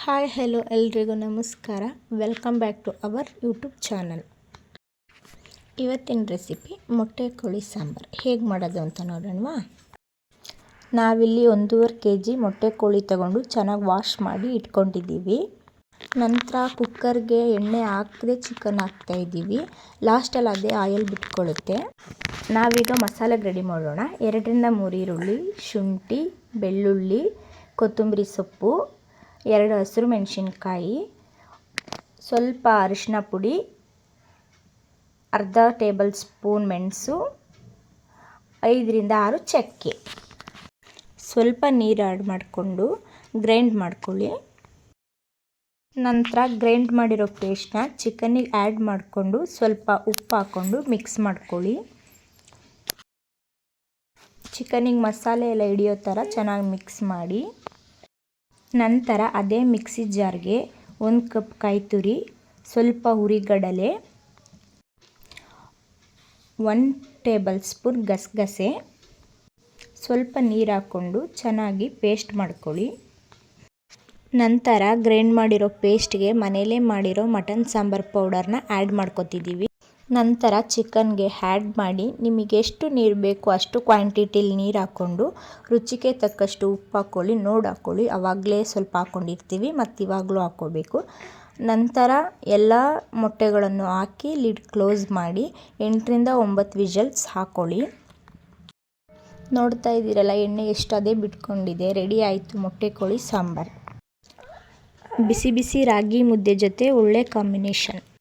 Hi hello ಎಲ್ರಿಗೂ ನಮಸ್ಕಾರ. Welcome back to our YouTube channel. ಇವತ್ತಿನ ರೆಸಿಪಿ ಮೊಟ್ಟೆ ಕೋಳಿ ಸಾಂಬಾರು ಹೇಗೆ ಮಾಡೋದು ಅಂತ ನೋಡೋಣವಾ. ನಾವಿಲ್ಲಿ 1.5 kg ಮೊಟ್ಟೆ ಕೋಳಿ ತಗೊಂಡು ಚೆನ್ನಾಗಿ ವಾಶ್ ಮಾಡಿ ಇಟ್ಕೊಂಡಿದ್ದೀವಿ. ನಂತರ ಕುಕ್ಕರ್ಗೆ ಎಣ್ಣೆ ಹಾಕದೆ ಚಿಕನ್ ಹಾಕ್ತಾಯಿದ್ದೀವಿ. ಲಾಸ್ಟಲ್ಲಿ ಅದೇ ಆಯಿಲ್ ಬಿಟ್ಕೊಳ್ಳುತ್ತೆ. ನಾವೀಗ ಮಸಾಲೆಗೆ ರೆಡಿ ಮಾಡೋಣ. 2 ರಿಂದ 3 ಈರುಳ್ಳಿ, ಶುಂಠಿ, ಬೆಳ್ಳುಳ್ಳಿ, ಕೊತ್ತಂಬರಿ ಸೊಪ್ಪು, 2 ಹಸಿರು ಮೆಣಸಿನ್ಕಾಯಿ, ಸ್ವಲ್ಪ ಅರಿಶಿನ ಪುಡಿ, ಅರ್ಧ ಟೇಬಲ್ ಸ್ಪೂನ್ ಮೆಣಸು, 5 ರಿಂದ 6 ಚಕ್ಕೆ. ಸ್ವಲ್ಪ ನೀರು ಆ್ಯಡ್ ಮಾಡಿಕೊಂಡು ಗ್ರೈಂಡ್ ಮಾಡ್ಕೊಳ್ಳಿ. ನಂತರ ಗ್ರೈಂಡ್ ಮಾಡಿರೋ ಪೇಸ್ಟ್ನ ಚಿಕನ್ನಿಗೆ ಆ್ಯಡ್ ಮಾಡಿಕೊಂಡು ಸ್ವಲ್ಪ ಉಪ್ಪು ಹಾಕ್ಕೊಂಡು ಮಿಕ್ಸ್ ಮಾಡ್ಕೊಳ್ಳಿ. ಚಿಕನ್ನಿಗೆ ಮಸಾಲೆ ಎಲ್ಲ ಹಿಡಿಯೋ ಥರ ಚೆನ್ನಾಗಿ ಮಿಕ್ಸ್ ಮಾಡಿ. ನಂತರ ಅದೇ ಮಿಕ್ಸಿ ಜಾರ್ಗೆ 1 ಕಪ್ ಕಾಯಿ ತುರಿ, ಸ್ವಲ್ಪ ಹುರಿಗಡಲೆ, 1 ಟೇಬಲ್ ಸ್ಪೂನ್ ಗಸಗಸೆ, ಸ್ವಲ್ಪ ನೀರು ಹಾಕ್ಕೊಂಡು ಚೆನ್ನಾಗಿ ಪೇಸ್ಟ್ ಮಾಡ್ಕೊಳ್ಳಿ. ನಂತರ ಗ್ರೈಂಡ್ ಮಾಡಿರೋ ಪೇಸ್ಟ್ಗೆ ಮನೇಲೇ ಮಾಡಿರೋ ಮಟನ್ ಸಾಂಬಾರು ಪೌಡರ್ನ ಆ್ಯಡ್ ಮಾಡ್ಕೊತಿದ್ದೀವಿ. ನಂತರ ಚಿಕನ್ಗೆ ಆ್ಯಡ್ ಮಾಡಿ ನಿಮಗೆ ಎಷ್ಟು ನೀರು ಬೇಕು ಅಷ್ಟು ಕ್ವಾಂಟಿಟಿಲಿ ನೀರು ಹಾಕ್ಕೊಂಡು ರುಚಿಗೆ ತಕ್ಕಷ್ಟು ಉಪ್ಪು ಹಾಕ್ಕೊಳ್ಳಿ. ಹಾಕ್ಕೊಳ್ಳಿ, ಆವಾಗಲೇ ಸ್ವಲ್ಪ ಹಾಕ್ಕೊಂಡಿರ್ತೀವಿ ಮತ್ತು ಇವಾಗಲೂ ಹಾಕ್ಕೋಬೇಕು. ನಂತರ ಎಲ್ಲ ಮೊಟ್ಟೆಗಳನ್ನು ಹಾಕಿ ಲಿಡ್ ಕ್ಲೋಸ್ ಮಾಡಿ 8 ರಿಂದ 9 ವಿಷಲ್ಸ್ ಹಾಕ್ಕೊಳ್ಳಿ. ನೋಡ್ತಾ ಇದ್ದೀರಲ್ಲ ಎಣ್ಣೆ ಎಷ್ಟು ಅದೇ ಬಿಟ್ಕೊಂಡಿದೆ. ರೆಡಿ ಆಯಿತು ಮೊಟ್ಟೆ ಕೋಳಿ ಸಾಂಬಾರು. ಬಿಸಿ ಬಿಸಿ ರಾಗಿ ಮುದ್ದೆ ಜೊತೆ ಒಳ್ಳೆ ಕಾಂಬಿನೇಷನ್.